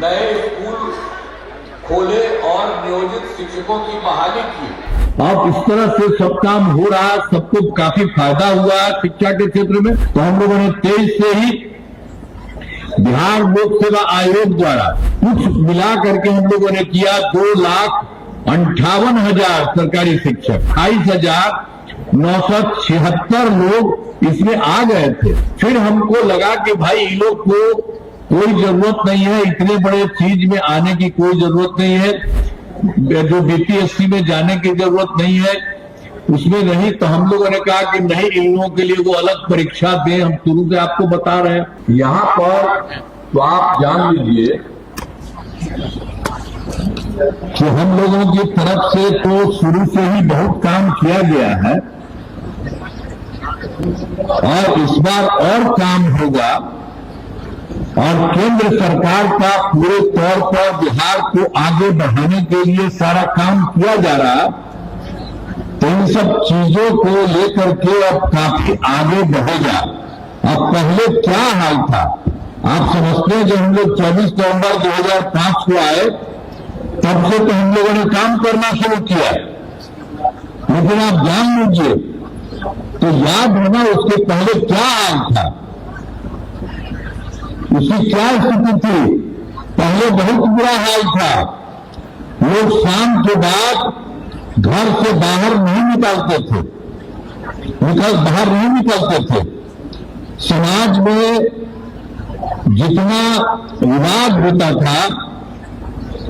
नए स्कूल खोले और नियोजित शिक्षकों की बहाली की। अब इस तरह से सब काम हो रहा, सबको काफी फायदा हुआ शिक्षा के क्षेत्र में। तो हम लोगों ने 23 से ही बिहार लोक सेवा आयोग द्वारा कुछ मिला करके हम लोगों ने किया 2,58,000 सरकारी शिक्षक, 28,976 लोग इसमें आ गए थे। फिर हमको लगा कि भाई इन लोग को कोई जरूरत नहीं है, इतने बड़े चीज में आने की कोई जरूरत नहीं है, जो बीपीएससी में जाने की जरूरत नहीं है, उसमें नहीं। तो हम लोगों ने कहा कि नहीं, इन लोगों के लिए वो अलग परीक्षा दें। हम शुरू से आपको बता रहे हैं यहां पर, तो आप जान लीजिए कि हम लोगों की तरफ से तो शुरू से ही बहुत काम किया गया है और इस बार और काम होगा। और केंद्र सरकार का पूरे तौर पर बिहार को आगे बढ़ाने के लिए सारा काम किया जा रहा। तो इन सब चीजों को लेकर के अब काफी आगे बढ़ेगा। अब पहले क्या हाल था आप समझते हैं, जब हम लोग 24 नवंबर 2005 को आए तब से तो हम लोगों ने काम करना शुरू किया, लेकिन आप जान लीजिए तो याद है ना उसके पहले क्या हाल था, उसकी क्या स्थिति थी। पहले बहुत बुरा हाल था, लोग शाम के बाद घर से बाहर नहीं निकलते थे, बाहर नहीं निकलते थे। समाज में जितना विवाद होता था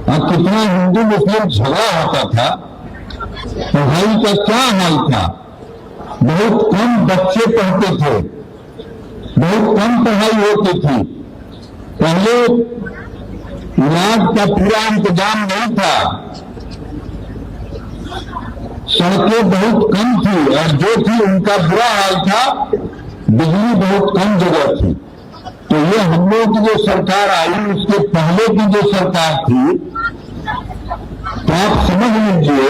और कितना हिंदू मुस्लिम झगड़ा होता था, पढ़ाई का क्या हाल था, बहुत कम बच्चे पढ़ते थे, बहुत कम पढ़ाई होती थी। पहले इलाज का पूरा इंतजाम नहीं था, सड़कें बहुत कम थी और जो थी उनका बुरा हाल था, बिजली बहुत कम जगह थी। तो ये हम लोग की जो सरकार आई, उसके पहले की जो सरकार थी, तो आप समझ लीजिए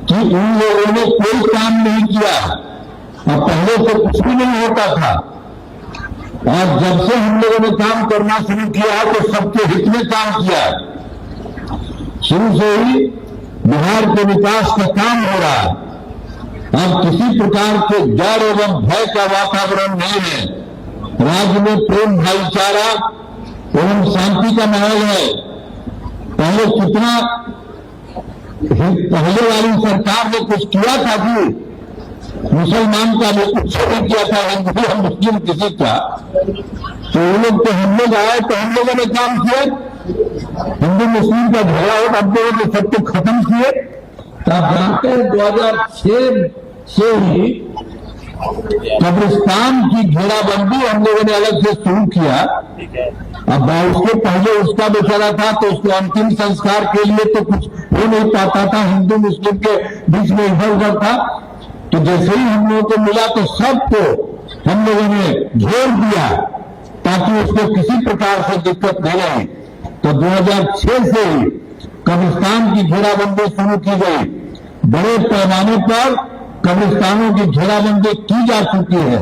कि इन लोगों ने कोई काम नहीं किया और पहले से कुछ भी नहीं होता था। और जब से हम लोगों ने काम करना शुरू किया तो सबके हित में काम किया। शुरू से ही बिहार के विकास का काम हो रहा है। अब किसी प्रकार के डर एवं भय का वातावरण नहीं है। राज्य में प्रेम भाईचारा एवं शांति का माहौल है। पहले कितना पहले वाली सरकार ने कुछ किया था कि मुसलमान का भी कुछ नहीं किया था, हिंदू या मुस्लिम किसी का। तो वो लोग तो हम लोग आए तो हम लोगों ने काम किया, हिंदू मुस्लिम का झगड़ा हो हम लोगों ने सबको खत्म किए। तो आप जानते हैं 2006 से ही कब्रिस्तान की घेराबंदी हम लोगों ने अलग से शुरू किया। अब उसके पहले उसका बेचारा था तो उसके अंतिम संस्कार के लिए तो कुछ हो नहीं पाता था, हिंदू मुस्लिम के बीच में इधर उधर था। तो जैसे ही हम लोगों को मिला तो सबको हम लोगों ने घेर दिया ताकि उसको किसी प्रकार से दिक्कत नहीं आई। तो 2006 से ही कब्रिस्तान की घेराबंदी शुरू की गई। बड़े पैमाने पर कब्रिस्तानों की घेराबंदी की जा चुकी है।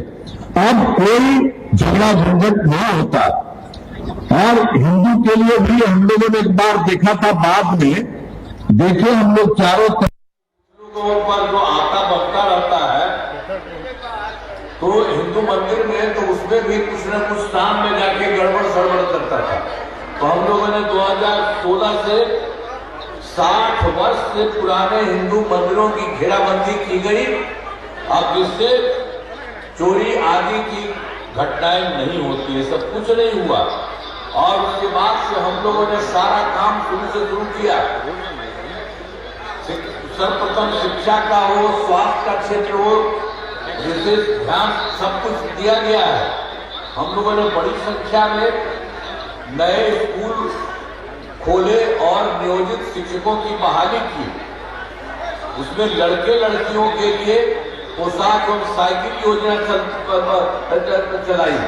अब कोई झगड़ा झंझट नहीं होता। और हिंदू के लिए भी हम लोगों ने एक बार देखा था, बाद में देखे हम लोग चारों तरफ पर जो आता बढ़ता रहता है, तो हिंदू मंदिर में तो उसमें भी कुछ न कुछ शाम में जाके गड़बड़ सड़बड़ करता था। तो हम लोगों ने 2016 से 60 वर्ष से पुराने हिंदू मंदिरों की घेराबंदी की गई। अब जिससे चोरी आदि की घटनाएं नहीं होती है, सब कुछ नहीं हुआ। और उसके बाद से हम लोगों ने सारा काम शुरू से शुरू किया। सर्वप्रथम शिक्षा का हो, स्वास्थ्य का क्षेत्र हो, विशेष ध्यान सब कुछ दिया गया है। हम लोगों ने बड़ी संख्या में नए स्कूल खोले और नियोजित शिक्षकों की बहाली की। उसमें लड़के लड़कियों के लिए पोशाक और साइकिल योजना चलाई।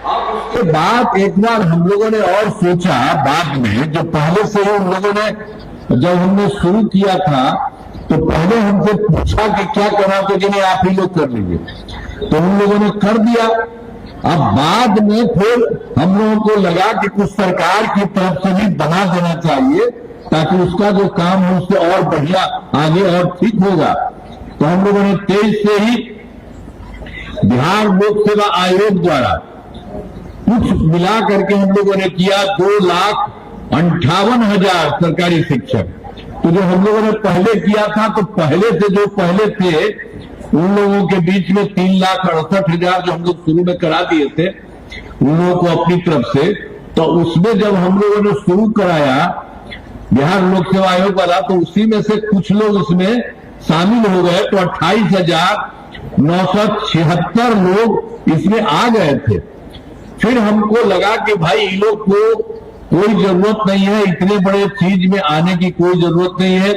अब उसके बाद एक बार हम लोगों ने और सोचा, बाद में जो पहले से ही उन लोगों ने जब हमने शुरू किया था तो पहले हमसे पूछा कि क्या करना, तो कि नहीं आप ही लोग कर लीजिए। तो उन लोगों ने कर दिया। अब बाद में फिर हम लोगों को लगा कि कुछ सरकार की तरफ से भी बना देना चाहिए ताकि उसका जो काम है उससे और बढ़िया आगे और ठीक होगा। तो हम लोगों ने 23 से ही बिहार लोक सेवा आयोग द्वारा कुछ मिला करके हम लोगों ने किया 2,58,000 सरकारी शिक्षक। तो जो हम लोगों ने पहले किया था तो पहले से जो पहले थे उन लोगों के बीच में 3,68,000 जो हम लोग शुरू में करा दिए थे उन लोगों को अपनी तरफ से, तो उसमें जब हम लोगों ने शुरू कराया बिहार लोक सेवा आयोग वाला तो उसी में से कुछ लोग उसमें शामिल हो गए। तो 28,976 लोग इसमें आ गए थे। फिर हमको लगा कि भाई इन लोग को कोई जरूरत नहीं है, इतने बड़े चीज में आने की कोई जरूरत नहीं है,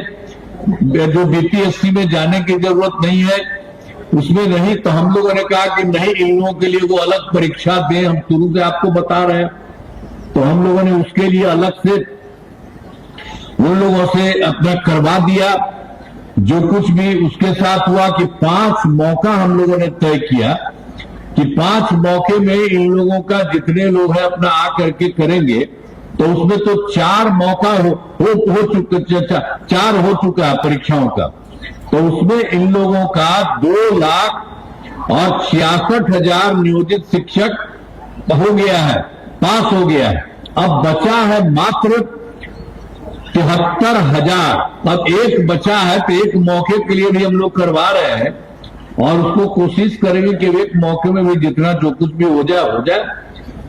जो बीपीएससी में जाने की जरूरत नहीं है उसमें नहीं। तो हम लोगों ने कहा कि नहीं, इन लोगों के लिए वो अलग परीक्षा दें, हम शुरू से आपको बता रहे हैं। तो हम लोगों ने उसके लिए अलग से उन लोगों से अपना करवा दिया। जो कुछ भी उसके साथ हुआ कि 5 मौका हम लोगों ने तय किया कि 5 मौके में इन लोगों का जितने लोग हैं अपना आ करके करेंगे। तो उसमें तो 4 मौका हो चुका है परीक्षाओं का। तो उसमें इन लोगों का 2,66,000 नियोजित शिक्षक हो गया है, पास हो गया है। अब बचा है मात्र 73,000। अब एक बचा है तो एक मौके के लिए भी हम लोग करवा रहे हैं और उसको कोशिश करेंगे कि एक मौके में भी जितना जो कुछ भी हो जाए।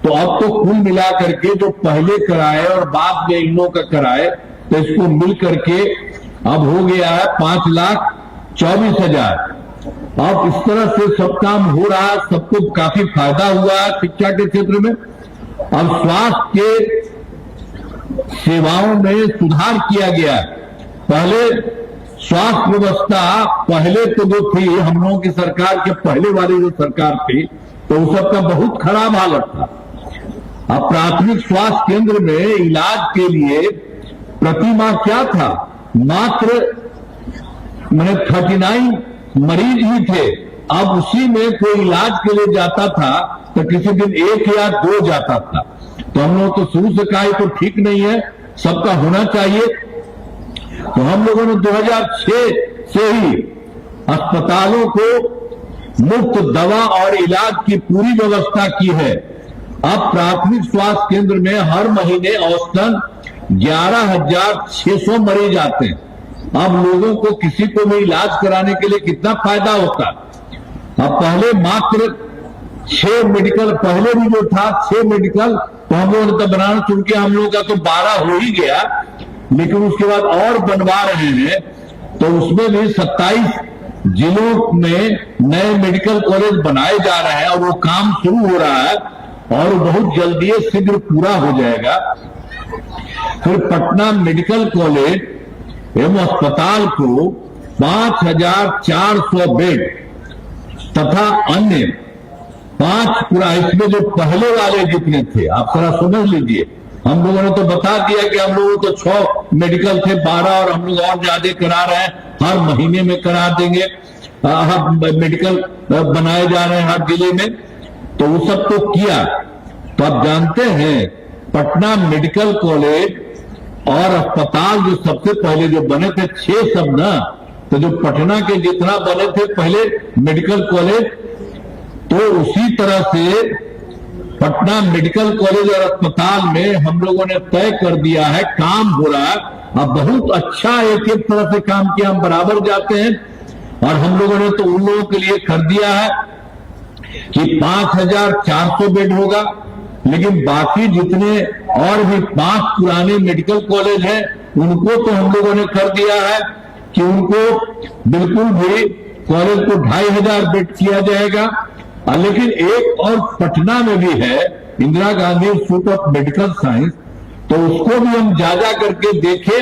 तो अब तो कुल मिला करके जो पहले कराए और बाद में इन लोगों का कराए तो इसको मिल करके अब हो गया है 5,24,000। अब इस तरह से सब काम हो रहा है, सबको काफी फायदा हुआ है शिक्षा के क्षेत्र में। अब स्वास्थ्य के सेवाओं में सुधार किया गया। पहले स्वास्थ्य व्यवस्था पहले तो जो थी हम लोगों की सरकार के पहले वाली जो सरकार थी तो उस सबका बहुत खराब हालत था। अब प्राथमिक स्वास्थ्य केंद्र में इलाज के लिए प्रति माह क्या था, मात्र 39 मरीज ही थे। अब उसी में कोई इलाज के लिए जाता था तो किसी दिन 1 या 2 जाता था। तो हम लोग तो शुरू से कहा तो ठीक नहीं है, सबका होना चाहिए। तो हम लोगों ने 2006 से ही अस्पतालों को मुफ्त दवा और इलाज की पूरी व्यवस्था की है। अब प्राथमिक स्वास्थ्य केंद्र में हर महीने औसतन 11,600 मरीज आते हैं। अब लोगों को किसी को भी इलाज कराने के लिए कितना फायदा होता है। अब पहले मात्र 6 मेडिकल, पहले भी जो था 6 मेडिकल तो हम लोगों ने तो बनाना शुरू किया, हम लोगों का तो 12 हो ही गया, लेकिन उसके बाद और बनवा रहे हैं। तो उसमें भी 27 जिलों में नए मेडिकल कॉलेज बनाए जा रहे हैं और वो काम शुरू हो रहा है और बहुत जल्दी शीघ्र पूरा हो जाएगा। फिर पटना मेडिकल कॉलेज एवं अस्पताल को 5,400 बेड तथा अन्य 5 पूरा, इसमें जो पहले वाले जितने थे आप जरा समझ लीजिए। हम लोगों ने तो बता दिया कि हम लोगों तो 6 मेडिकल थे, 12 और हम लोग और ज्यादा करा रहे हैं, हर महीने में करा देंगे। हर मेडिकल बनाए जा रहे हैं हर जिले में। तो वो सब तो किया। तो आप जानते हैं पटना मेडिकल कॉलेज और अस्पताल जो सबसे पहले जो बने थे 6 सब ना, तो जो पटना के जितना बने थे पहले मेडिकल कॉलेज, तो उसी तरह से पटना मेडिकल कॉलेज और अस्पताल में हम लोगों ने तय कर दिया है, काम हो रहा है। अब बहुत अच्छा एक तरह से काम किया, हम बराबर जाते हैं। और हम लोगों ने तो उन लोगों के लिए कर दिया है कि 5,400 बेड होगा, लेकिन बाकी जितने और भी 5 पुराने मेडिकल कॉलेज हैं उनको तो हम लोगों ने कर दिया है कि उनको बिल्कुल भी कॉलेज को 2,500 बेड किया जाएगा। लेकिन एक और पटना में भी है Indira Gandhi institute of medical science, तो उसको भी हम जा करके देखे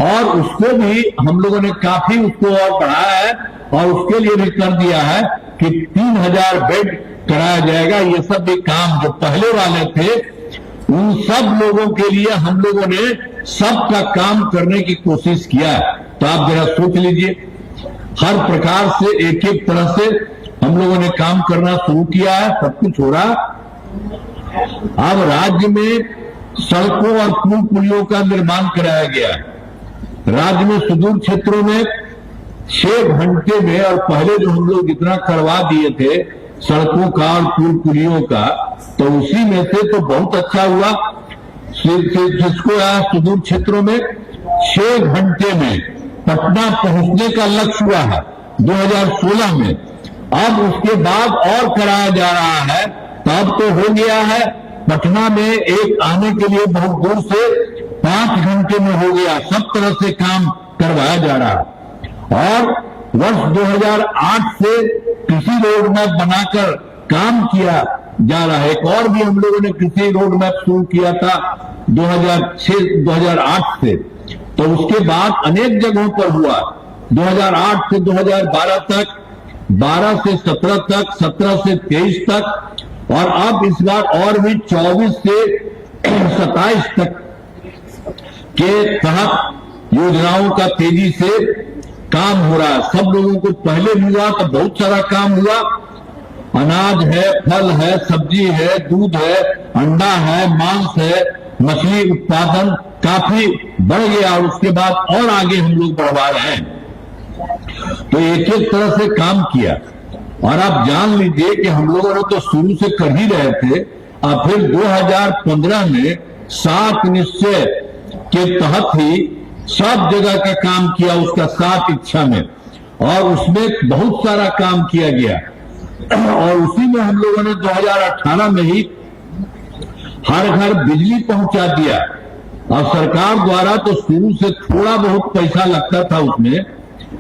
और उसको भी हम लोगों ने काफी उसको और बढ़ाया है और उसके लिए भी कर दिया है कि 3,000 बेड कराया जाएगा। ये सब भी काम जो पहले वाले थे उन सब लोगों के लिए हम लोगों ने सबका काम करने की कोशिश किया है। तो आप जरा सोच लीजिए, हर प्रकार से एक तरह से हम लोगों ने काम करना शुरू किया है, सब कुछ हो रहा। अब राज्य में सड़कों और पुल पुलियों का निर्माण कराया गया है। राज्य में सुदूर क्षेत्रों में 6 घंटे में, और पहले जो हम लोग जितना करवा दिए थे सड़कों का और पुल पुलियों का, तो उसी में से तो बहुत अच्छा हुआ। जिसको यहाँ सुदूर क्षेत्रों में 6 घंटे में पटना पहुंचने का लक्ष्य हुआ है 2016 में। अब उसके बाद और कराया जा रहा है, तब तो हो गया है पटना में एक आने के लिए बहुत दूर से 5 घंटे में हो गया। सब तरह से काम करवाया जा रहा है। और वर्ष 2008 से कृषि रोड मैप बनाकर काम किया जा रहा है। एक और भी हम लोगों ने कृषि रोड मैप शुरू किया था 2008 से, तो उसके बाद अनेक जगहों पर हुआ। 2008 से 2012 तक, 12 से 17 तक, 17 से 23 तक, और अब इस बार और भी 24 से 27 तक के तहत योजनाओं का तेजी से काम हो रहा है। सब लोगों को पहले भी हुआ तो बहुत सारा काम हुआ। अनाज है, फल है, सब्जी है, दूध है, अंडा है, मांस है, मछली उत्पादन काफी बढ़ गया, और उसके बाद और आगे हम लोग बढ़वा रहे हैं। तो एक एक तरह से काम किया। और आप जान लीजिए कि हम लोगों ने तो शुरू से कर ही रहे थे, और फिर 2015 में 7 निश्चय के तहत ही सब जगह का काम किया, उसका 7 इच्छा में, और उसमें बहुत सारा काम किया गया। और उसी में हम लोगों ने 2018 में ही हर घर बिजली पहुंचा दिया। और सरकार द्वारा तो शुरू से थोड़ा बहुत पैसा लगता था, उसमें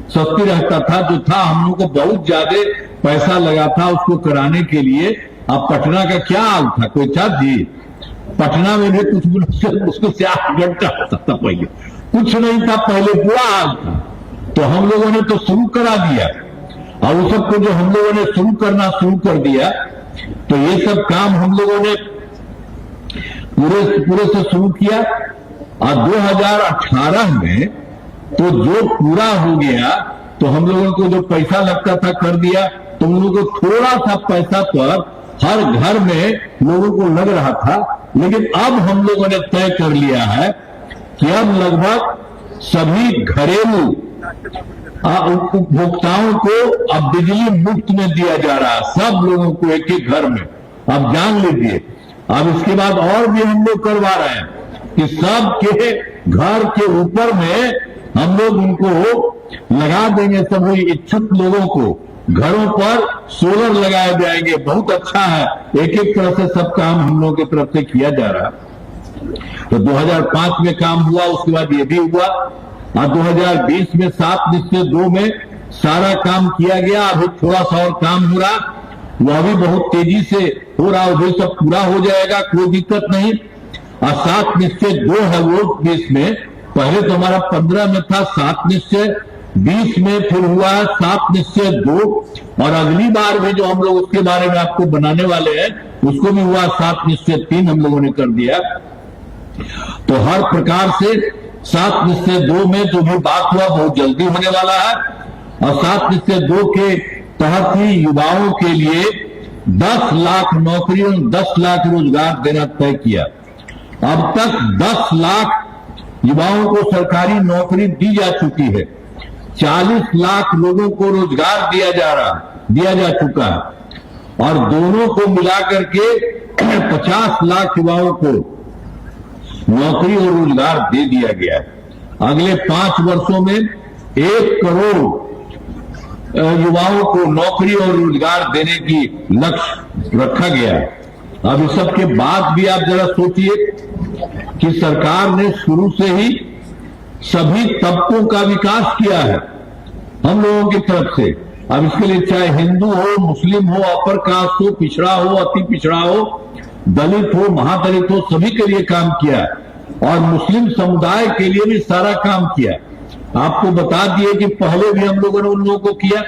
सस्ती रहता था, जो था हम लोग को बहुत ज्यादा पैसा लगा था उसको कराने के लिए। अब पटना का क्या हाल था, कोई था जी? पटना में भी कुछ उसको से 8 घंटा होता था, पहले कुछ नहीं था, पहले बुरा हाल था। तो हम लोगों ने तो शुरू करा दिया, और उस सबको जो हम लोगों ने शुरू कर दिया, तो ये सब काम हम लोगों ने पूरे से शुरू किया। और 2018 में तो जो पूरा हो गया, तो हम लोगों को जो पैसा लगता था कर दिया। तो हम लोगों को थोड़ा सा पैसा पर हर घर में लोगों को लग रहा था, लेकिन अब हम लोगों ने तय कर लिया है कि अब लगभग सभी घरेलू उपभोक्ताओं को अब बिजली मुफ्त में दिया जा रहा है, सब लोगों को एक एक घर में। अब जान लीजिए, अब इसके बाद और भी हम लोग करवा रहे हैं कि सबके घर के ऊपर में हम लोग उनको लगा देंगे, सभी इच्छुक लोगों को घरों पर सोलर लगाए जाएंगे। बहुत अच्छा है, एक एक तरह से सब काम हम लोगों की तरफ से किया जा रहा है। तो 2005 में काम हुआ, उसके बाद ये भी हुआ, और 2020 में 7 निश्चय 2 में सारा काम किया गया। अभी थोड़ा सा और काम हो रहा, वह भी बहुत तेजी से हो रहा, वो भी सब पूरा हो जाएगा, कोई दिक्कत नहीं। और 7 निश्चय 2 है वो 20 में, पहले तो हमारा 15 में था 7 निश्चय, 20 में फिर हुआ 7 निश्चय 2, और अगली बार भी जो हम लोग उसके बारे में आपको बनाने वाले हैं, उसको भी हुआ 7 निश्चय 3 हम लोगों ने कर दिया। तो हर प्रकार से 7 निश्चय 2 में जो भी बात हुआ बहुत जल्दी होने वाला है। और 7 निश्चय 2 के तहत ही युवाओं के लिए 10 लाख नौकरी और 10 लाख रोजगार देना तय किया। अब तक 10 लाख युवाओं को सरकारी नौकरी दी जा चुकी है, 40 लाख लोगों को रोजगार दिया जा चुका है, और दोनों को मिलाकर के 50 लाख युवाओं को नौकरी और रोजगार दे दिया गया है। अगले 5 वर्षों में 1 करोड़ युवाओं को नौकरी और रोजगार देने की लक्ष्य रखा गया है। अब इस सब के बाद भी आप जरा सोचिए कि सरकार ने शुरू से ही सभी तबकों का विकास किया है हम लोगों की तरफ से। अब इसके लिए चाहे हिंदू हो, मुस्लिम हो, अपर कास्ट हो, पिछड़ा हो, अति पिछड़ा हो, दलित हो, महादलित हो, सभी के लिए काम किया है। और मुस्लिम समुदाय के लिए भी सारा काम किया। आपको बता दिए कि पहले भी हम लोगों ने उन लोगों को किया,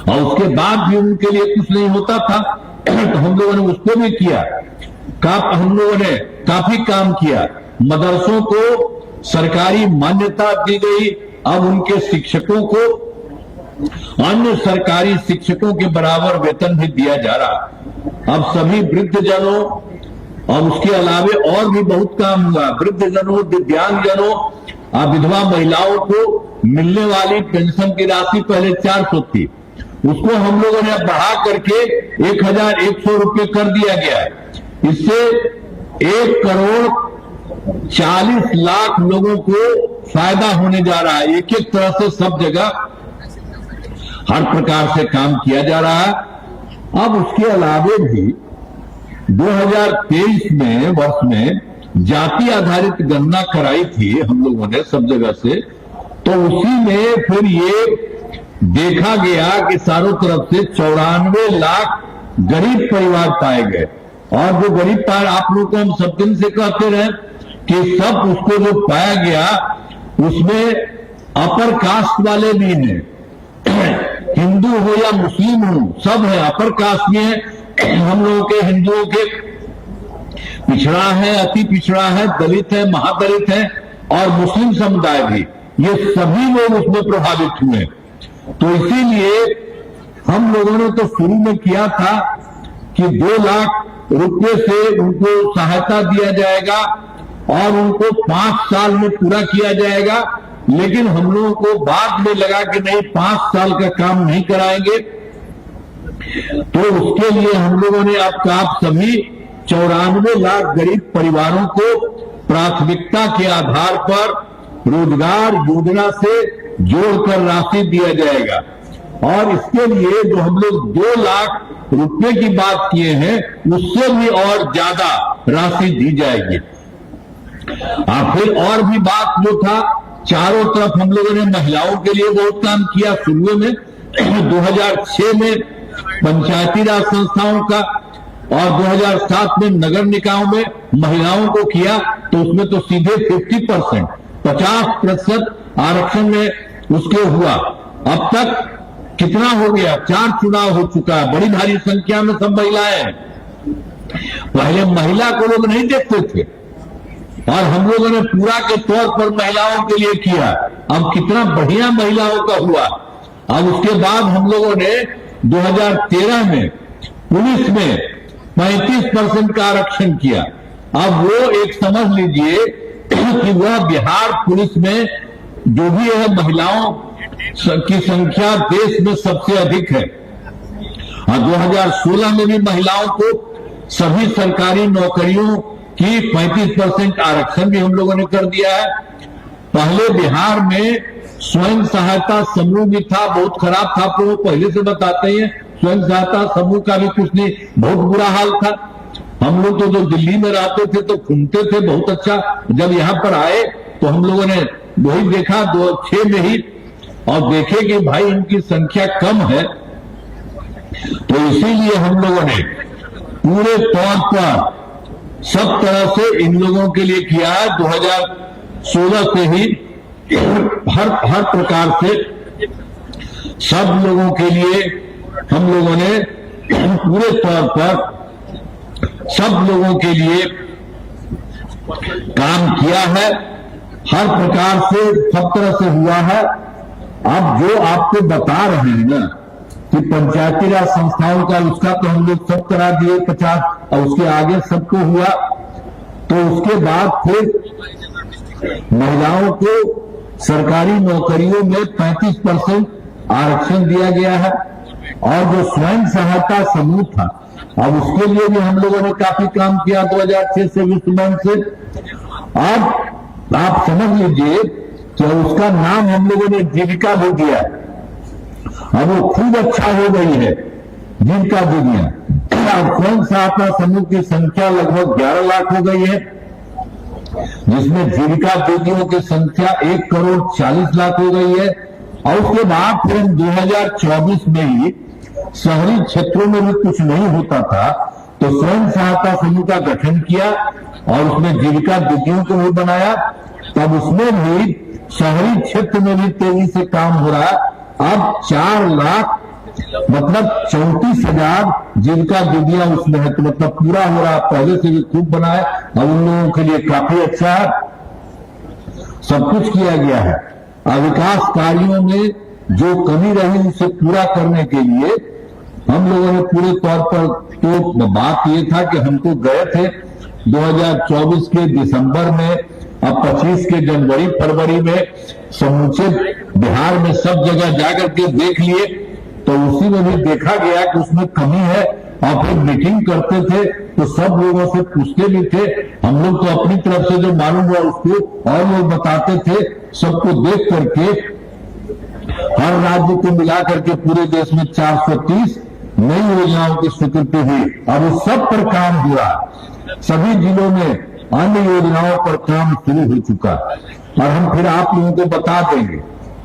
और उसके बाद भी उनके लिए कुछ नहीं होता था, तो हम लोगों ने उसको भी किया। हम लोगों ने काफी काम किया। मदरसों को सरकारी मान्यता दी गई, अब उनके शिक्षकों को अन्य सरकारी शिक्षकों के बराबर वेतन भी दिया जा रहा। अब सभी वृद्धजनों और उसके अलावे और भी बहुत काम हुआ। वृद्धजनों, दिव्यांगजनों, विधवा महिलाओं को मिलने वाली पेंशन की राशि पहले 400 थी, उसको हम लोगों ने बढ़ा करके 1100 रुपये कर दिया गया है। इससे 1,40,00,000 लोगों को फायदा होने जा रहा है। एक एक तरह से सब जगह हर प्रकार से काम किया जा रहा है। अब उसके अलावे भी 2023 में वर्ष में जाति आधारित गणना कराई थी हम लोगों ने सब जगह से, तो उसी में फिर ये देखा गया कि चारों तरफ से 94 लाख गरीब परिवार पाए गए। और जो गरीब परिवार, आप लोग को हम सब दिन से कहते रहे कि सब उसको जो पाया गया उसमें अपर कास्ट वाले भी हैं, हिंदू हो या मुस्लिम हो, सब है। अपर कास्ट में हम लोगों के हिंदुओं के पिछड़ा है, अति पिछड़ा है, दलित है, महादलित है और मुस्लिम समुदाय भी, ये सभी लोग उसमें प्रभावित हुए। तो इसीलिए हम लोगों ने तो शुरू में किया था कि 2 लाख रुपए से उनको सहायता दिया जाएगा और उनको 5 साल में पूरा किया जाएगा। लेकिन हम लोगों को बाद में लगा कि नहीं, 5 साल का काम नहीं कराएंगे, तो उसके लिए हम लोगों ने अब आप सभी 94 लाख गरीब परिवारों को प्राथमिकता के आधार पर रोजगार योजना से जोड़कर राशि दिया जाएगा। और इसके लिए जो हम लोग 2 लाख रुपए की बात किए हैं, उससे भी और ज्यादा राशि दी जाएगी। फिर और भी बात जो था, चारों तरफ हम लोगों ने महिलाओं के लिए बहुत काम किया। शुरू में 2006 में पंचायती राज संस्थाओं का और 2007 में नगर निकायों में महिलाओं को किया, तो उसमें तो सीधे 50% आरक्षण में उसके हुआ। अब तक कितना हो गया, 4 चुनाव हो चुका है, बड़ी भारी संख्या में सब महिलाएं हैं। पहले महिला को लोग नहीं देखते थे और हम लोगों ने पूरा के तौर पर महिलाओं के लिए किया। अब कितना बढ़िया महिलाओं का हुआ। अब उसके बाद हम लोगों ने 2013 में पुलिस में 35% का आरक्षण किया। अब वो एक समझ लीजिए कि वह बिहार पुलिस में जो भी है महिलाओं की संख्या देश में सबसे अधिक है। और 2016 में भी महिलाओं को सभी सरकारी नौकरियों की 35% आरक्षण भी हम लोगों ने कर दिया है। पहले बिहार में स्वयं सहायता समूह भी था, बहुत खराब था, आप लोग पहले से बताते हैं। स्वयं सहायता समूह का भी कुछ नहीं, बहुत बुरा हाल था। हम लोग तो जो दिल्ली में रहते थे तो घूमते थे बहुत अच्छा, जब यहां पर आए तो हम लोगों ने वही देखा 2006 में ही, और देखे कि भाई इनकी संख्या कम है। तो इसीलिए हम लोगों ने पूरे तौर पर सब तरह से इन लोगों के लिए किया है। 2016 से ही हर प्रकार से सब लोगों के लिए हम लोगों ने पूरे तौर पर सब लोगों के लिए काम किया है। हर प्रकार से सब तरह से हुआ है। अब जो आपको बता रहे हैं ना कि पंचायती राज संस्थाओं का, उसका तो हम लोग सब करा दिए 50, और उसके आगे सबको हुआ। तो उसके बाद फिर महिलाओं को सरकारी नौकरियों में 35% आरक्षण दिया गया है। और जो स्वयं सहायता समूह था, अब उसके लिए भी हम लोगों ने काफी काम किया 2006 से वित्त मंच से। अब आप समझ लीजिए कि उसका नाम हम लोगों ने जीविका दे दिया। अब वो खूब अच्छा हो गई है जीविका दीदियां। अब स्वयं सहायता समूह की संख्या लगभग 11 लाख हो गई है, जिसमें जीविका दीदियों की संख्या 1,40,00,000 हो गई है। और उसके बाद फिर 2024 में ही शहरी क्षेत्रों में भी कुछ नहीं होता था, तो स्वयं सहायता समूह का गठन किया और उसमें जीविका दीदियों को भी बनाया। तब उसमें भी शहरी क्षेत्र में भी तेजी से काम हो रहा है। अब 4 लाख मतलब 34,000 जीविका दीदियां उसमें है, तो मतलब पूरा हो रहा। पहले से भी खूब बनाया, अब उन लोगों के लिए काफी अच्छा है, सब कुछ किया गया है। विकास कार्यों में जो कमी रही उसे पूरा करने के लिए हम लोगों ने पूरे तौर पर, तो बात ये था कि हम तो गए थे 2024 के दिसंबर में, अब 25 के जनवरी फरवरी में समूचे बिहार में सब जगह जाकर के देख लिए, तो उसी में भी देखा गया कि उसमें कमी है। और फिर मीटिंग करते थे तो सब लोगों से पूछते भी थे, हम लोग तो अपनी तरफ से जो मालूम हुआ उसको और लोग बताते थे। सबको देख करके हर राज्य को मिला करके पूरे देश में 430 नई योजनाओं की स्वीकृति हुई। अब उस सब पर काम हुआ, सभी जिलों में अन्य योजनाओं पर काम शुरू हो चुका और हम फिर आप लोगों को बता देंगे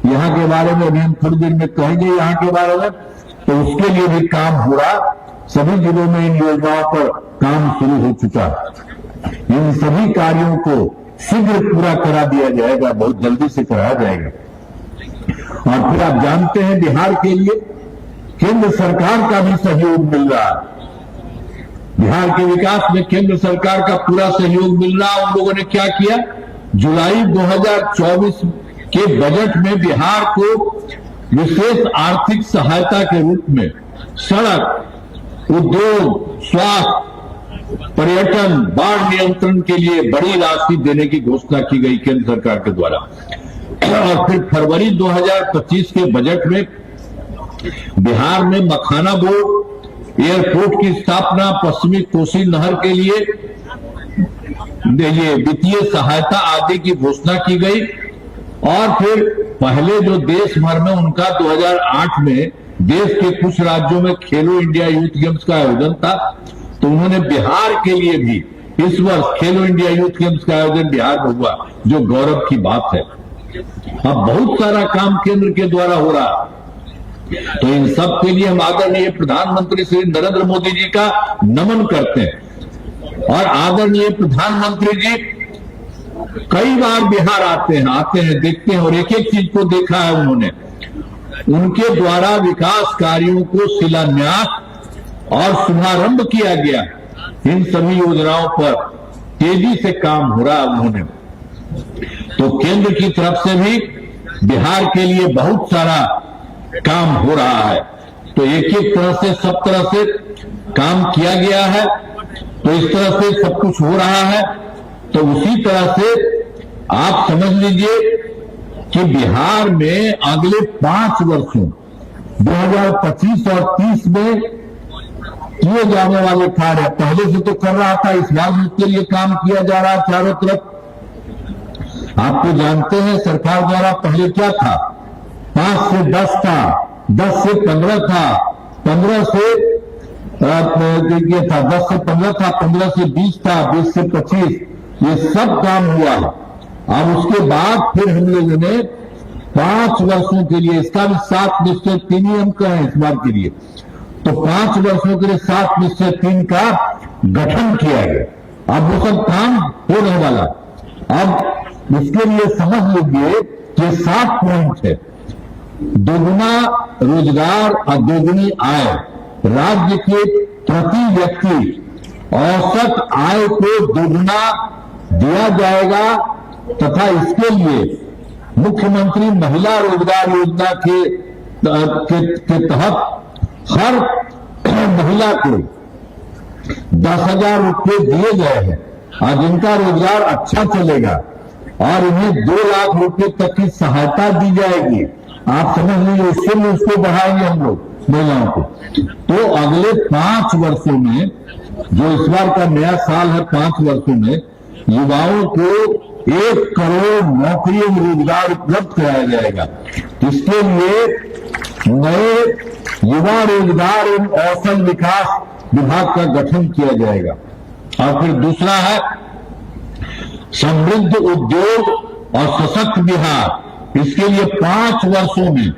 यहाँ के बारे में, अभी हम थोड़ी देर में कहेंगे यहाँ के बारे में। तो उसके लिए भी काम हो रहा, सभी जिलों में इन योजनाओं पर काम शुरू हो चुका। इन सभी कार्यों को शीघ्र पूरा करा दिया जाएगा, बहुत जल्दी से कराया जाएगा। और फिर आप जानते हैं बिहार के लिए केंद्र सरकार का भी सहयोग मिल रहा है। बिहार के विकास में केंद्र सरकार का पूरा सहयोग मिल रहा। उन लोगों ने क्या किया, जुलाई 2024 के बजट में बिहार को विशेष आर्थिक सहायता के रूप में सड़क, उद्योग, स्वास्थ्य, पर्यटन, बाढ़ नियंत्रण के लिए बड़ी राशि देने की घोषणा की गई केंद्र सरकार के द्वारा। और फिर फरवरी 2025 के बजट में बिहार में मखाना बोर्ड, एयरपोर्ट की स्थापना, पश्चिमी कोसी नहर के लिए ये वित्तीय सहायता आदि की घोषणा की गई। और फिर पहले जो देश भर में उनका 2008 में देश के कुछ राज्यों में खेलो इंडिया यूथ गेम्स का आयोजन था, तो उन्होंने बिहार के लिए भी इस वर्ष खेलो इंडिया यूथ गेम्स का आयोजन बिहार में हुआ, जो गौरव की बात है। अब बहुत सारा काम केंद्र के द्वारा हो रहा, तो इन सब के लिए हम आदरणीय प्रधानमंत्री श्री नरेंद्र मोदी जी का नमन करते हैं। और आदरणीय प्रधानमंत्री जी कई बार बिहार आते हैं, देखते हैं, और एक एक चीज को देखा है उन्होंने। उनके द्वारा विकास कार्यों को शिलान्यास और शुभारंभ किया गया। इन सभी योजनाओं पर तेजी से काम हो रहा उन्होंने। तो केंद्र की तरफ से भी बिहार के लिए बहुत सारा काम हो रहा है। तो एक एक तरह से, सब तरह से काम किया गया है। तो इस तरह से सब कुछ हो रहा है। तो उसी तरह से आप समझ लीजिए कि बिहार में अगले 5 वर्षों 2025 और 30 में किए जाने वाले कार्य, पहले से तो कर रहा था, इस बार उसके लिए काम किया जा रहा है चारों तरफ। आपको जानते हैं सरकार द्वारा पहले क्या था, 5 से 10 था, 10 से 15 था, 15 से ये था, 10 से 15 था, 15 से 20 था, 20 से 25, ये सब काम हुआ है। अब उसके बाद फिर हम लोगों ने 5 वर्षों के लिए, इसका भी 7 निश्चय 3 ही हम कहें इस बार के लिए, तो 5 वर्षों के लिए 7 निश्चय 3 का गठन किया गया। अब वो सब काम होने वाला। अब इसके लिए समझ लीजिए कि 7 पॉइंट है। दोगुना रोजगार और दोगुनी आय, राज्य के प्रति व्यक्ति औसत आय को दोगुना दिया जाएगा तथा इसके लिए मुख्यमंत्री महिला रोजगार योजना के तहत हर महिला को 10,000 रुपये दिए गए हैं और जिनका रोजगार अच्छा चलेगा और इन्हें 2 लाख रुपए तक की सहायता दी जाएगी। आप समझ लीजिए, उससे भी उसको बढ़ाएंगे हम लोग महिलाओं को। तो अगले 5 वर्षों में, जो इस बार का नया साल है, 5 वर्षों में युवाओं को 1 करोड़ नौकरियों में रोजगार उपलब्ध कराया जाएगा। इसके लिए नए युवा रोजगार एवं कौशल विकास विभाग का गठन किया जाएगा। और फिर दूसरा है समृद्ध उद्योग और सशक्त बिहार। इसके लिए 5 वर्षों में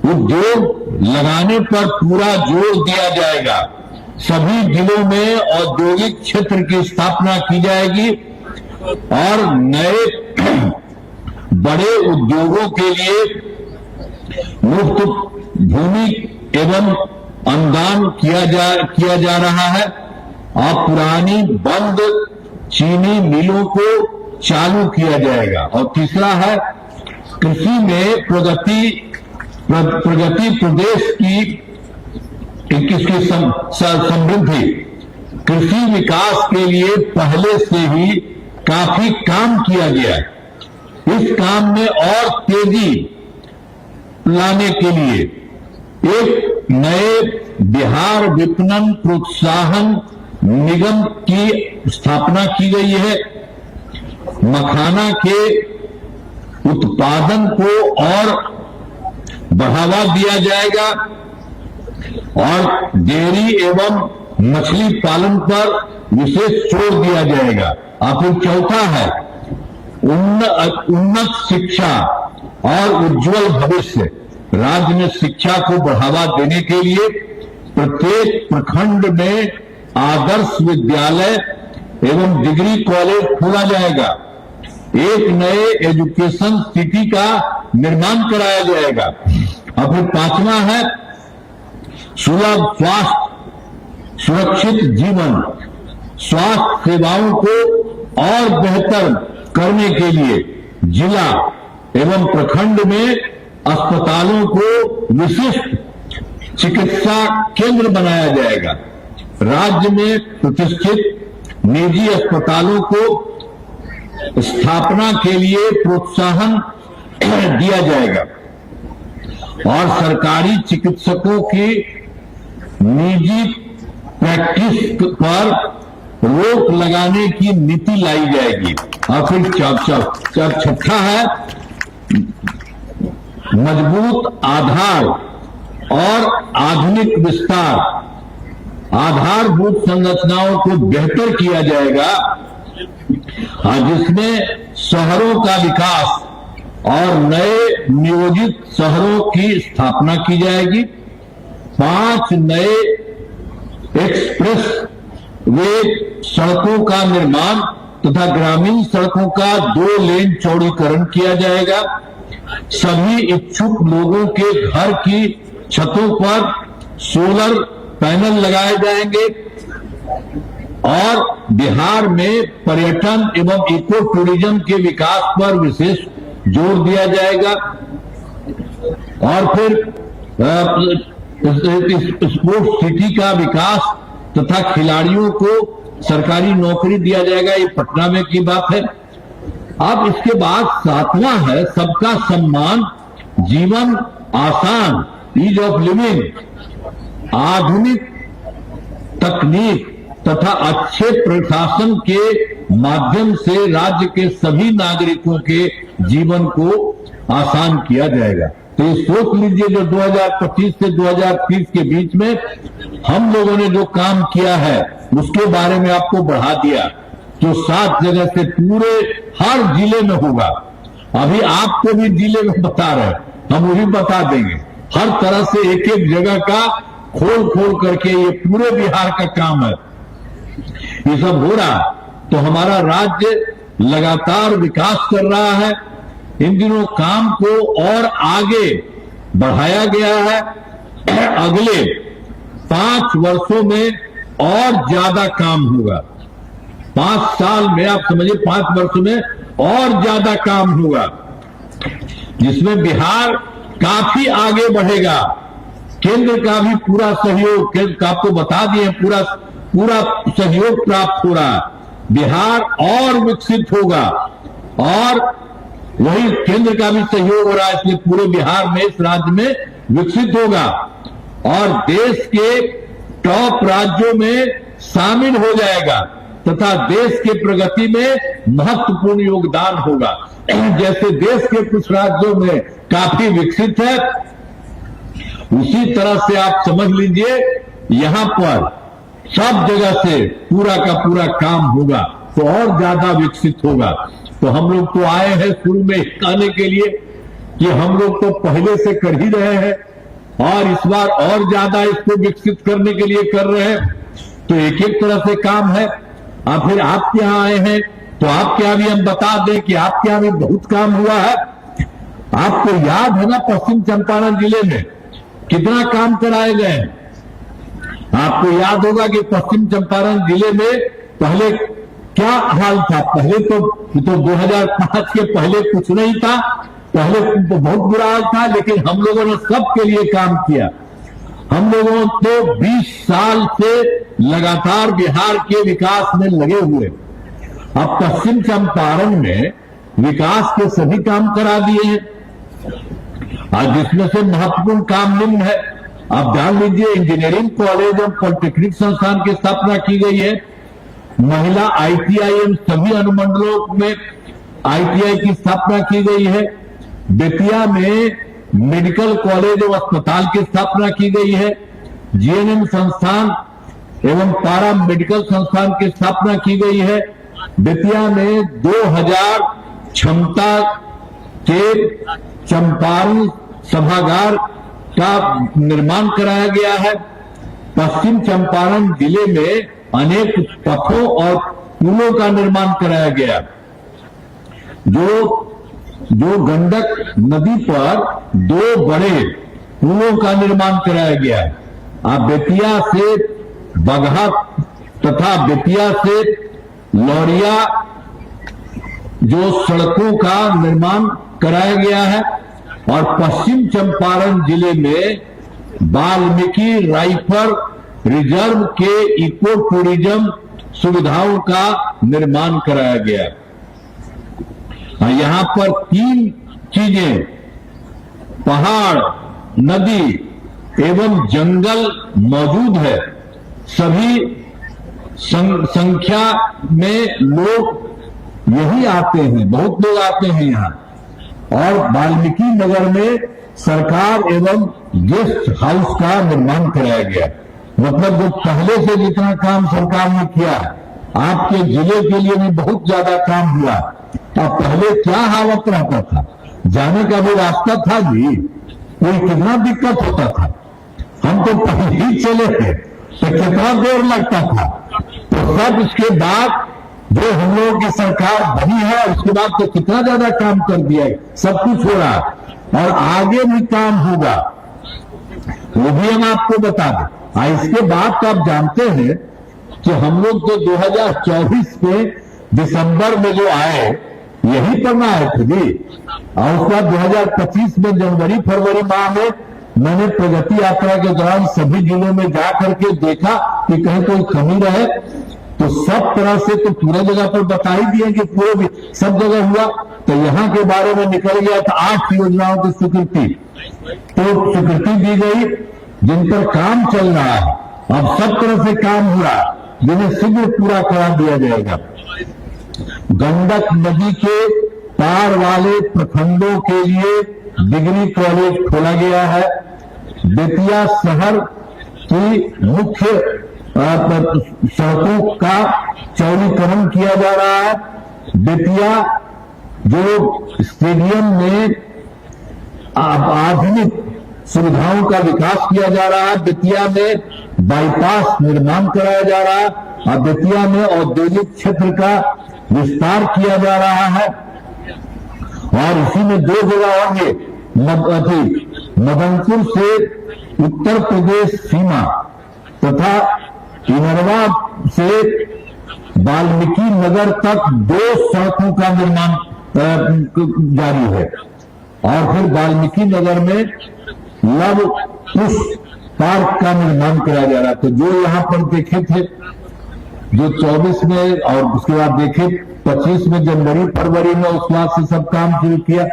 उद्योग लगाने पर पूरा जोर दिया जाएगा। सभी जिलों में औद्योगिक क्षेत्र की स्थापना की जाएगी और नए बड़े उद्योगों के लिए मुफ्त भूमि एवं अनुदान किया जा रहा है और पुरानी बंद चीनी मिलों को चालू किया जाएगा। और तीसरा है कृषि में प्रगति प्रगति, प्रदेश की इसकी समृद्धि, कृषि विकास के लिए पहले से ही काफी काम किया गया है। इस काम में और तेजी लाने के लिए एक नए बिहार विपणन प्रोत्साहन निगम की स्थापना की गई है। मखाना के उत्पादन को और बढ़ावा दिया जाएगा और डेयरी एवं मछली पालन पर विशेष जोर दिया जाएगा। और फिर चौथा है उन्नत शिक्षा और उज्जवल भविष्य। राज्य में शिक्षा को बढ़ावा देने के लिए प्रत्येक प्रखंड में आदर्श विद्यालय एवं डिग्री कॉलेज खोला जाएगा। एक नए एजुकेशन सिटी का निर्माण कराया जाएगा। और फिर पांचवा है सुलभ स्वास्थ्य, सुरक्षित जीवन। स्वास्थ्य सेवाओं को और बेहतर करने के लिए जिला एवं प्रखंड में अस्पतालों को विशिष्ट चिकित्सा केंद्र बनाया जाएगा। राज्य में प्रतिष्ठित निजी अस्पतालों को स्थापना के लिए प्रोत्साहन दिया जाएगा और सरकारी चिकित्सकों की निजी प्रैक्टिस पर रोक लगाने की नीति लाई जाएगी। और फिर छठा है मजबूत आधार और आधुनिक विस्तार। आधारभूत संरचनाओं को बेहतर किया जाएगा जिसमें शहरों का विकास और नए नियोजित शहरों की स्थापना की जाएगी। 5 नए एक्सप्रेस वे सड़कों का निर्माण तथा ग्रामीण सड़कों का 2 लेन चौड़ीकरण किया जाएगा। सभी इच्छुक लोगों के घर की छतों पर सोलर पैनल लगाए जाएंगे और बिहार में पर्यटन एवं इको टूरिज्म के विकास पर विशेष जोर दिया जाएगा। और फिर स्पोर्ट्स सिटी का विकास तथा खिलाड़ियों को सरकारी नौकरी दिया जाएगा। ये पटना में की बात है। अब इसके बाद 7वां है सबका सम्मान, जीवन आसान, ईज ऑफ लिविंग। आधुनिक तकनीक तथा अच्छे प्रशासन के माध्यम से राज्य के सभी नागरिकों के जीवन को आसान किया जाएगा। तो ये सोच लीजिए जो 2025 से 2030 के बीच में हम लोगों ने जो काम किया है उसके बारे में आपको बढ़ा दिया। जो 7 जगह से पूरे हर जिले में होगा। अभी आपको भी जिले में बता रहे हैं, हम वो भी बता देंगे। हर तरह से एक एक जगह का खोल खोल करके ये पूरे बिहार का काम है। ये सब हो रहा तो हमारा राज्य लगातार विकास कर रहा है। इन दिनों काम को और आगे बढ़ाया गया है। अगले 5 वर्षों में और ज्यादा काम होगा। 5 साल में आप समझिए 5 वर्षों में और ज्यादा काम होगा जिसमें बिहार काफी आगे बढ़ेगा। केंद्र का भी पूरा सहयोग, केंद्र आपको बता दिए, पूरा सहयोग प्राप्त हो रहा है। बिहार और विकसित होगा और वही केंद्र का भी सहयोग हो रहा है, इसलिए पूरे बिहार में, इस राज्य में विकसित होगा और देश के टॉप राज्यों में शामिल हो जाएगा तथा देश के प्रगति में महत्वपूर्ण योगदान होगा। जैसे देश के कुछ राज्यों में काफी विकसित है, उसी तरह से आप समझ लीजिए यहां पर सब जगह से पूरा का पूरा काम होगा तो और ज्यादा विकसित होगा। तो हम लोग तो आए हैं शुरू में आने के लिए कि हम लोग तो पहले से कर ही रहे हैं और इस बार और ज्यादा इसको विकसित करने के लिए कर रहे हैं। तो एक एक तरह से काम है। अब फिर आपके यहां आए हैं तो आपके यहां भी हम बता दें कि आपके यहां भी बहुत काम हुआ है। आपको याद है ना पश्चिम चंपारण जिले में कितना काम कराए गए हैं। आपको याद होगा कि पश्चिम चंपारण जिले में पहले क्या हाल था। पहले तो 2005 के पहले कुछ नहीं था पहले तो बहुत बुरा हाल था, लेकिन हम लोगों ने सबके लिए काम किया। हम लोगों तो 20 साल से लगातार बिहार के विकास में लगे हुए। अब पश्चिम चंपारण में विकास के सभी काम करा दिए हैं, आज जिसमें से महत्वपूर्ण काम निम्न है। आप जान लीजिए, इंजीनियरिंग कॉलेज और पॉलिटेक्निक संस्थान की स्थापना की गई है। महिला ITI एवं सभी अनुमंडलों में ITI की स्थापना की गई है। बेतिया में मेडिकल कॉलेज एवं अस्पताल की स्थापना की गई है। GNM संस्थान एवं पारा मेडिकल संस्थान की स्थापना की गई है। बेतिया में 2000 क्षमता के चंपारण सभागार का निर्माण कराया गया है। पश्चिम चंपारण जिले में अनेक पथों और पुलों का निर्माण कराया गया। जो गंडक नदी पर 2 बड़े पुलों का निर्माण कराया गया। आप बेतिया से बगहा तथा बेतिया से लौरिया जो सड़कों का निर्माण कराया गया है। और पश्चिम चंपारण जिले में वाल्मीकि राइफल रिजर्व के इको टूरिज्म सुविधाओं का निर्माण कराया गया। यहां पर 3 चीजें, पहाड़, नदी एवं जंगल मौजूद है। सभी संख्या में लोग यही आते हैं, बहुत लोग आते हैं यहाँ। और वाल्मीकि नगर में सरकार एवं गेस्ट हाउस का निर्माण कराया गया। मतलब जो पहले से जितना काम सरकार ने किया, आपके जिले के लिए भी बहुत ज्यादा काम हुआ। अब पहले क्या हालत रहता था, जाने का भी रास्ता था जी, कोई कितना दिक्कत होता था। हम तो पहले ही चले थे तो कितना देर लगता था। तो सब इसके बाद जो हम लोगों की सरकार बनी है, उसके बाद तो कितना ज्यादा काम कर दिया है। सब कुछ हो रहा और आगे भी काम होगा, वो भी हम आपको बता दें। इसके बाद तो आप जानते हैं कि हम लोग तो 2024 में दिसंबर में जो आए, यही पर ना आए थे जी। और उसके बाद 2025 में जनवरी फरवरी माह में मैंने प्रगति यात्रा के दौरान सभी जिलों में जा करके देखा कि कहीं कोई कमी रहे, तो सब तरह से तो पूरे जगह पर बता ही दिए कि पूरे भी सब जगह हुआ। तो यहाँ के बारे में निकल गया था 8 योजनाओं की स्वीकृति, तो स्वीकृति दी गई जिन पर काम चल रहा है। अब सब तरह से काम हुआ जिन्हें शीघ्र पूरा करा दिया जाएगा। गंडक नदी के पार वाले प्रखंडों के लिए डिग्री कॉलेज खोला गया है। बेतिया शहर की मुख्य सड़कों का चौड़ीकरण किया जा रहा है। बेतिया जो स्टेडियम में आधुनिक सुविधाओं का विकास किया जा रहा है। बेतिया में बाईपास निर्माण कराया जा रहा है और बेतिया में औद्योगिक क्षेत्र का विस्तार किया जा रहा है। और इसी में 2 जगह होंगे, मदनपुर से उत्तर प्रदेश सीमा तथा इनरवा से वाल्मीकि नगर तक 2 सड़कों का निर्माण जारी है। और फिर वाल्मीकि नगर में लव कुश पार्क का निर्माण कराया जा रहा है। तो जो यहाँ पर देखे थे, जो 24 में और उसके बाद देखे 25 में जनवरी फरवरी में, उसके बाद से सब काम शुरू किया।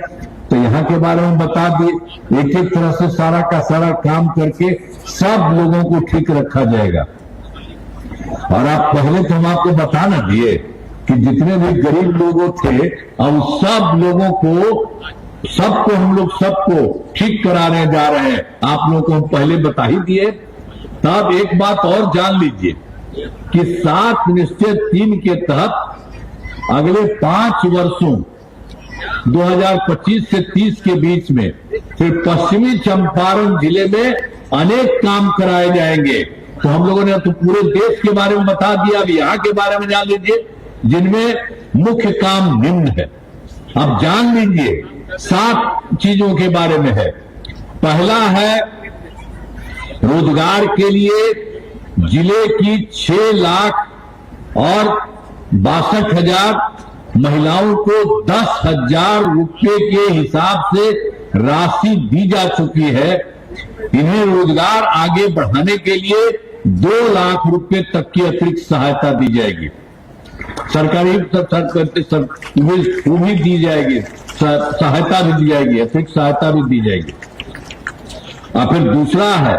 तो यहाँ के बारे में बता दिए, एक एक तरह से सारा का सारा काम करके सब लोगों को ठीक रखा जाएगा। और आप पहले तो हम आपको बता ना दिए कि जितने भी गरीब लोगों थे, अब सब लोगों को सबको हम लोग सबको ठीक कराने जा रहे हैं। आप लोगों को हम पहले बता ही दिए। तब एक बात और जान लीजिए कि 7 निश्चय 3 के तहत अगले 5 वर्षों 2025 से 30 के बीच में फिर पश्चिमी चंपारण जिले में अनेक काम कराए जाएंगे। तो हम लोगों ने तो पूरे देश के बारे में बता दिया, अब यहाँ के बारे में जान लीजिए जिनमें मुख्य काम निम्न है। अब जान लीजिए 7 चीजों के बारे में है। पहला है रोजगार के लिए जिले की 6 लाख और 62,000 महिलाओं को 10,000 रुपए के हिसाब से राशि दी जा चुकी है। इन्हें रोजगार आगे बढ़ाने के लिए 2 लाख रुपए तक की अतिरिक्त सहायता दी जाएगी। सरकारी वो भी दी जाएगी, सहायता भी दी जाएगी, अतिरिक्त सहायता भी दी जाएगी। और फिर दूसरा है,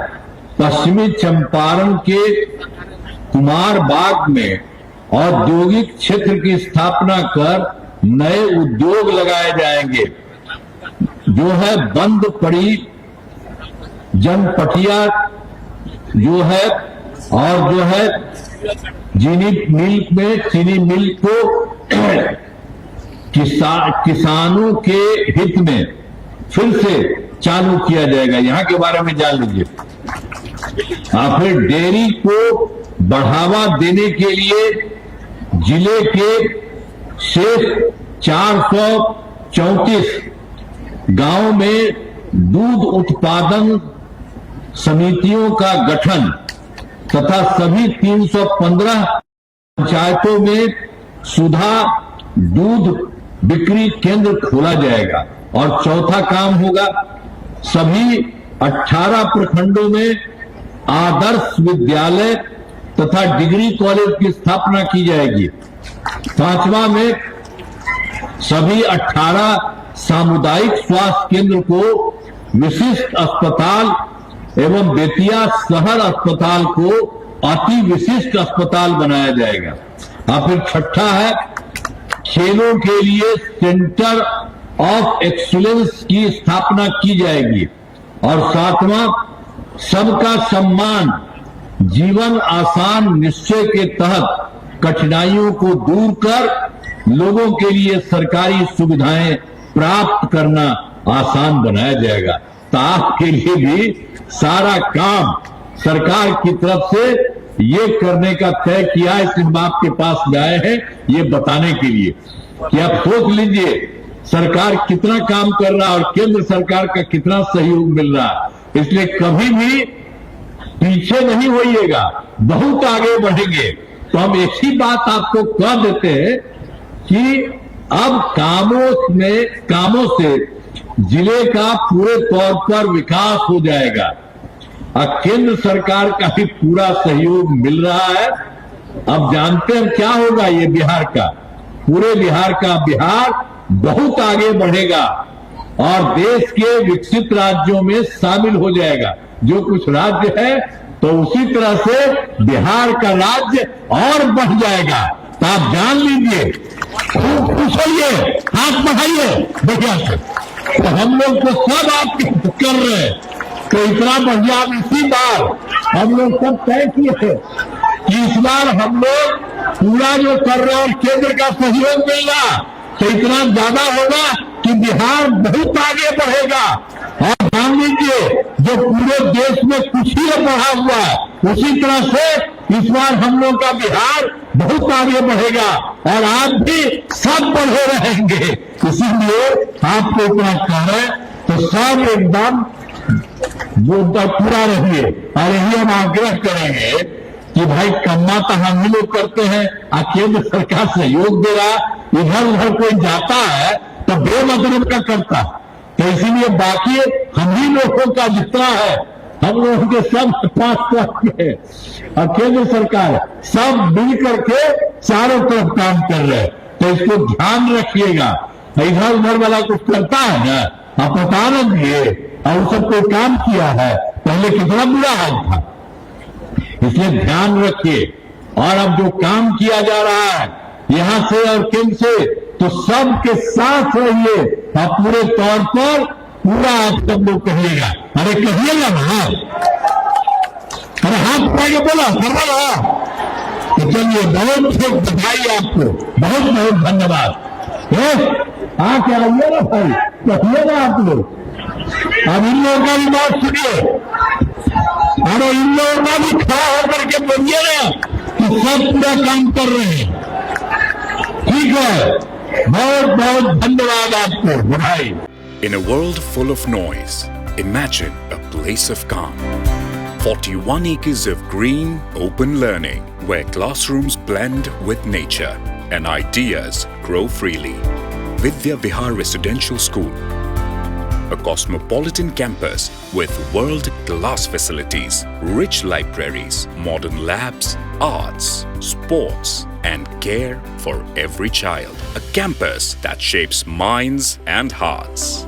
पश्चिमी चंपारण के कुमार बाग में औद्योगिक क्षेत्र की स्थापना कर नए उद्योग लगाए जाएंगे। जो है बंद पड़ी जनपटिया जो है, और जो है चीनी मिल को किसानों के हित में फिर से चालू किया जाएगा। यहां के बारे में जान लीजिए। फिर डेयरी को बढ़ावा देने के लिए जिले के शेष 434 गांव में दूध उत्पादन समितियों का गठन तथा सभी 315 पंचायतों में सुधा दूध बिक्री केंद्र खोला जाएगा। और चौथा काम होगा, सभी 18 प्रखंडों में आदर्श विद्यालय तथा डिग्री कॉलेज की स्थापना की जाएगी। 5वां में सभी 18 सामुदायिक स्वास्थ्य केंद्र को विशिष्ट अस्पताल एवं बेतिया शहर अस्पताल को अति विशिष्ट अस्पताल बनाया जाएगा। और फिर छठा है, खेलों के लिए सेंटर ऑफ एक्सीलेंस की स्थापना की जाएगी। और 7वां, सबका सम्मान जीवन आसान निश्चय के तहत कठिनाइयों को दूर कर लोगों के लिए सरकारी सुविधाएं प्राप्त करना आसान बनाया जाएगा। तो आपके लिए भी सारा काम सरकार की तरफ से ये करने का तय किया है। इसलिए हम आपके पास में आए हैं ये बताने के लिए कि आप सोच लीजिए सरकार कितना काम कर रहा है और केंद्र सरकार का कितना सहयोग मिल रहा है। इसलिए कभी भी पीछे नहीं होइएगा, बहुत आगे बढ़ेंगे। तो हम एक ही बात आपको कह देते हैं कि अब कामों से जिले का पूरे तौर पर विकास हो जाएगा और केंद्र सरकार का भी पूरा सहयोग मिल रहा है। अब जानते हैं क्या होगा, ये बिहार का, पूरे बिहार बहुत आगे बढ़ेगा और देश के विकसित राज्यों में शामिल हो जाएगा। जो कुछ राज्य है तो उसी तरह से बिहार का राज्य और बढ़ जाएगा। तो आप जान लीजिए, खूब खुश होइए, हाथ बढ़ाइए बढ़िया से। तो हम लोग तो सब आप कर रहे हैं, तो इतना बढ़िया इसी बार हम लोग सब तय किए थे कि इस बार हम लोग पूरा जो कर रहे हैं और केंद्र का सहयोग मिल रहा तो इतना ज्यादा होगा कि बिहार बहुत आगे बढ़ेगा। और मान लीजिए जो पूरे देश में कुछ ही बढ़ा हुआ है, उसी तरह से इस बार हम लोग का बिहार बहुत आगे बढ़ेगा और आप भी सब बढ़े रहेंगे। इसीलिए आपको इतना कह रहे तो सब एकदम पूरा रहिए। और यही हम आग्रह करेंगे कि भाई कम्मा तो हम ही लोग करते हैं, केंद्र सरकार सहयोग दे रहा, इधर उधर कोई जाता है तो बेमतलब का करता है। तो इसीलिए बाकी हम ही लोगों का जितना है, हम लोगों के सब 5 है और केंद्र सरकार सब मिल करके चारों तरफ काम कर रहे हैं। तो इसको ध्यान रखिएगा। इधर उधर वाला कुछ करता है ना, आप बता रहे और सब कोई काम किया है, पहले कितना बुरा हाल था। इसलिए ध्यान रखिए। और अब जो काम किया जा रहा है यहां से और केंद्र से, तो सबके साथ रहिए और पूरे तौर पर पूरा आप सब लोग कहिएगा। अरे कहिएगा ना, अरे हाथ उठाइए, बोला सर्वला। तो चलिए, बहुत बहुत बधाई आपको, बहुत बहुत धन्यवाद। आके आइए ना भाई, कहिएगा आप लोग। अब इन लोगों का भी बात सुनिए, अरे इन लोगों का भी खड़ा होकर के बोलिए ना कि सब पूरा काम कर रहे हैं। ठीक है, बहुत बहुत धन्यवाद आपको, बधाई। In a world full of noise, imagine a place of calm. 41 acres of green, open learning, where classrooms blend with nature. and ideas grow freely. Vidya Vihar Residential School, a cosmopolitan campus with world-class facilities, rich libraries, modern labs, arts, sports, and care for every child. A campus that shapes minds and hearts.